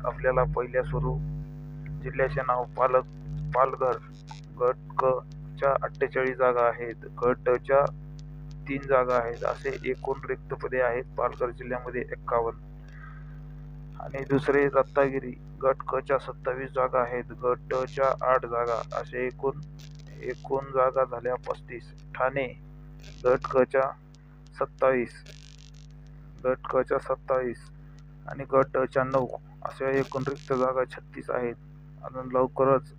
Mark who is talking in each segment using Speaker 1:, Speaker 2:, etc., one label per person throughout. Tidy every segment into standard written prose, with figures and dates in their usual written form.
Speaker 1: आपल्याला पहिल्या सुरू जिल्ह्याचे नाव पालघर. गट क च्या 48 जागा आहेत. गट ड च्या 3 जागा आहेत. असे एकूण रिक्त पदे आहेत पालघर जिल्ह्यामध्ये 51. आणि दुसरे रत्नागिरी. गट क च्या 27 जागा आहेत. गट ड च्या 8 जागा. असे एकूण जागा झाल्या 35. ठाणे. गट क च्या 27 आणि गट ड च्या 9. अशा एकूण रिक्त जागा 36 आहेत. अजून लवकरच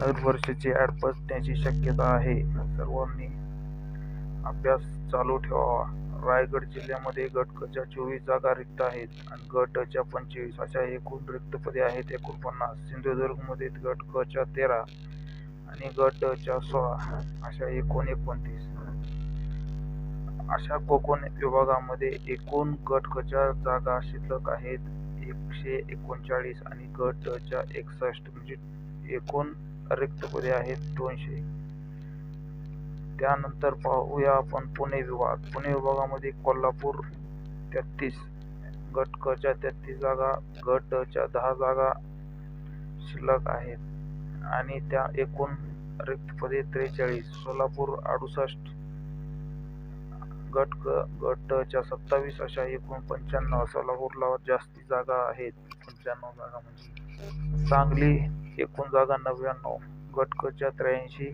Speaker 1: नवीन वर्षाची ॲड बसण्याची शक्यता आहे. सर्वांनी अभ्यास चालू ठेवावा. रायगड जिल्ह्यामध्ये गट क च्या 24 जागा रिक्त आहेत आणि गट ड च्या 25. अशा एकूण रिक्त पदे आहेत 49. सिंधुदुर्गमध्ये गट क च्या 13 आणि गट ड च्या 16. अशा एकूण 29. अशा कोकण विभागामध्ये एकूण गट क च्या जागा शिल्लक आहेत 139 आणि गट ड च्या 61. म्हणजे एकूण रिक्त पदे आहेत 200. त्यानंतर पाहूया आपण पुणे विभाग. पुणे विभागामध्ये कोल्हापूर 33. गट क च्या 33 जागा. गट ड च्या 10 जागा शिल्लक आहेत आणि त्या एकूण रिक्त पदे 43. सोलापूर 68. गट ड च्या 27. अशा एकूण 95. सोलापूरला जास्ती जागा आहेत 95 जागा म्हणजे. सांगली एकूण जागा 99. गट क च्या 83.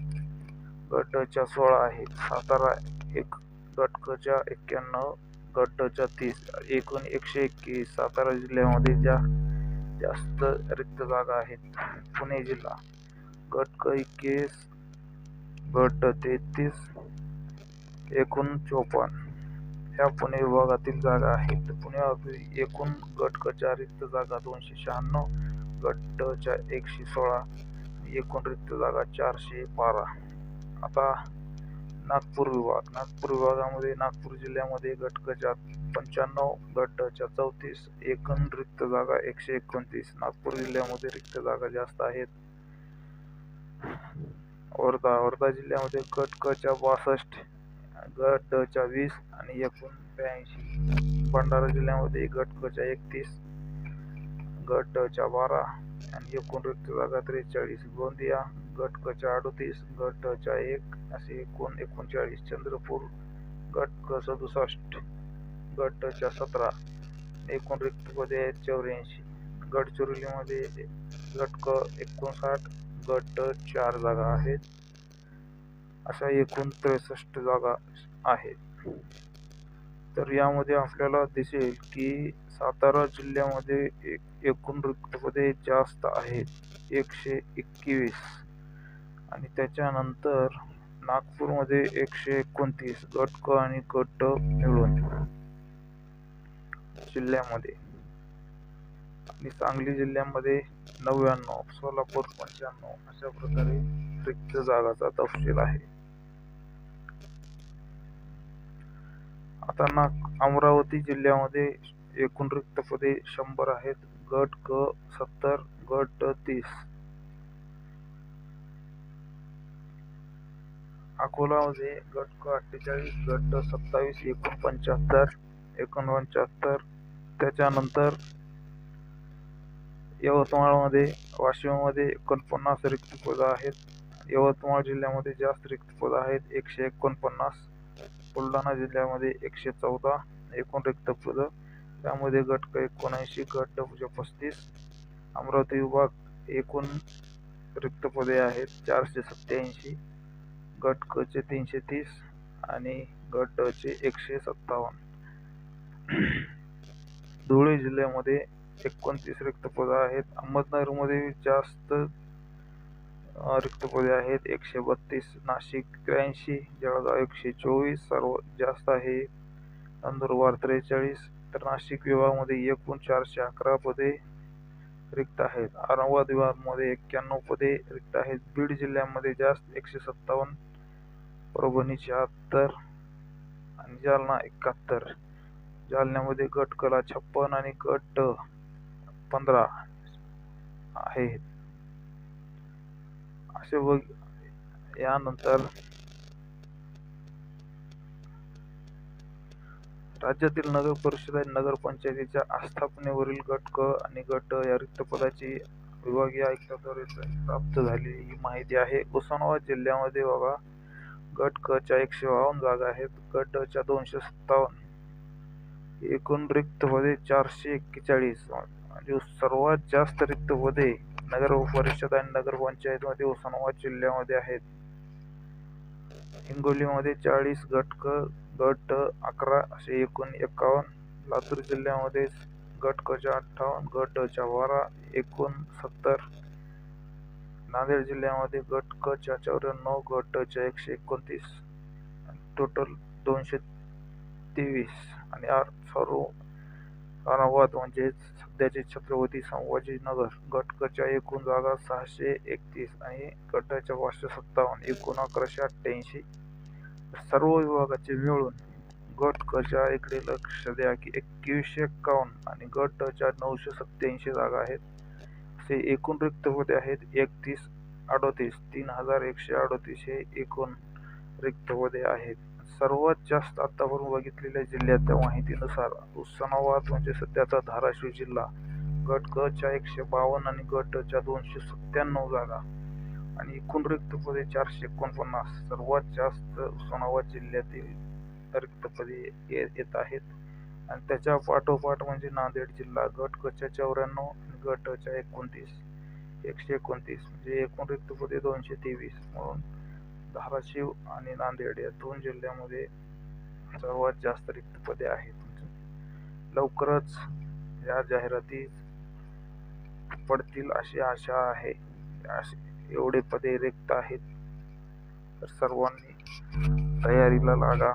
Speaker 1: गट ड च्या 16 आहेत. सातारा 1. गट क च्या 91. गट ड च्या 30. एकूण 121. सातारा जिल्ह्यामध्ये जास्त रिक्त जागा आहेत. पुणे जिल्हा. गट क 21. गट ड 33. एकूण 54. ह्या पुणे विभागातील जागा आहेत. पुण्यातील एकूण गट क च्या रिक्त जागा 296. गट ड च्या 116. एकूण रिक्त जागा 412. आता नागपूर विभाग. नागपूर विभागामध्ये नागपूर जिल्ह्यामध्ये गट क च्या 95. गट ड च्या 34. एकूण रिक्त जागा 129. नागपूर जिल्ह्यामध्ये रिक्त जागा जास्त आहेत. वर्धा जिल्ह्यामध्ये गट क च्या 62. गट ड च्या 20 आणि एकूण 82. भंडारा जिल्ह्यामध्ये गट क च्या 31. गट ड च्या 12 आणि एकूण रिक्त जागा 43. गोंदिया गट क च्या 38. गट ड च्या 1 असे एकूण 39. चंद्रपूर गट क 67. गट ड च्या 17. एकूण रिक्त पदे आहेत 84. गडचिरोलीमध्ये गट क 59. गट ड 4 जागा आहेत. अशा एकूण 63 जागा आहेत. तर यामध्ये आपल्याला दिसेल की सातारा जिल्ह्यामध्ये एकूण रिक्त पदे जास्त आहेत 121 आणि त्याच्यानंतर नागपूरमध्ये 129. गट क आणि गट ड मिळून जिल्ह्यामध्ये. आणि सांगली जिल्ह्यामध्ये 99. सोलापूर 95. अशा प्रकारे रिक्त जागाचा तपशील आहे. आता अमरावती जिल्ह्यामध्ये एकूण रिक्त पदे 100 आहेत. गट क 70. गट ड 30. अकोलामध्ये गट क 48. गट ड 27. एकूण 75. त्याच्यानंतर यवतमाळमध्ये वाशिममध्ये 49 रिक्त पदं आहेत. यवतमाळ जिल्ह्यामध्ये जास्त रिक्त पदं आहेत 149. बुलढाणा जिल्ह्यामध्ये 114 एकूण रिक्त पदं. त्यामध्ये गट क 79. गट ड 35. अमरावती विभाग एकूण रिक्त पदे आहेत 487. गट क चे 330 आणि गट ड चे 157. धुळे जिल्ह्यामध्ये 29 रिक्त पदं आहेत. अहमदनगरमध्ये जास्त रिक्त पदे आहेत 132. नाशिक 83. जळगाव 124 सर्वात जास्त आहे. नंदुरबार 43. तर नाशिक विभागामध्ये एकूण 411 पदे रिक्त आहेत. औरंगाबाद विभागामध्ये 91 पदे रिक्त आहेत. बीड जिल्ह्यामध्ये जास्त 157. परभणी 76 आणि जालना 71. जालन्यामध्ये गट क ला 56 आणि गट ड 15 आहेत. असे यानंतर राज्यातील नगर परिषद आणि नगरपंचायतीच्या आस्थापनेवरील गट क आणि गट या रिक्त पदाची विभागीय आयुक्ताद्वारे प्राप्त झालेली ही माहिती आहे. उस्मानाबाद जिल्ह्यामध्ये बघा, गट क च्या 152 जागा आहेत, गट ड च्या 257, एकूण रिक्त पदे 441. म्हणजे सर्वात जास्त रिक्त पदे नगर परिषद आणि नगरपंचायतीमध्ये उस्मानाबाद जिल्ह्यामध्ये आहेत. हिंगोलीमध्ये 40, गट क, गट ड 11 असे एकूण 51. लातूर जिल्ह्यामध्ये गट क च्या 58, गट ड च्या 12 एकूण 70. नांदेड जिल्ह्यामध्ये गट क च्या 94, गट ड च्या 129 टोटल 223. आणि औरंगाबाद म्हणजे सध्याचे छत्रपती संभाजीनगर, गट क च्या एकूण जागा 631 आणि गट ड च्या 557 एकूण 1188. सर्व विभागाचे मिळून गट क च्या इकडे लक्ष द्या की 2151 आणि गट ड च्या 987 जागा आहेत. असे एकूण रिक्त पदे आहेत 3138, 3138 हे एकूण रिक्त पदे आहेत. सर्वात जास्त आतापर्यंत बघितलेल्या जिल्ह्याच्या माहितीनुसार उस्मानाबाद म्हणजे सध्याचा धाराशिव जिल्हा, गट क च्या 152 आणि गट ड च्या 297 जागा आणि एकूण रिक्त पदे 449. सर्वात जास्त उस्मानाबाद जिल्ह्यातील रिक्त पदे येत आहेत. आणि त्याच्या पाठोपाठ म्हणजे नांदेड जिल्हा, गट क च्या 94 आणि गट ड च्या 129 म्हणजे एकूण रिक्त पदे 223. म्हणून धाराशिव आणि नांदेड या दोन जिल्ह्यामध्ये सर्वात जास्त रिक्त पदे आहेत. लवकरच या जाहिराती पडतील अशी आशा आहे. एवढे पदे रिक्त आहेत, तर सर्वांनी तयारीला लागा.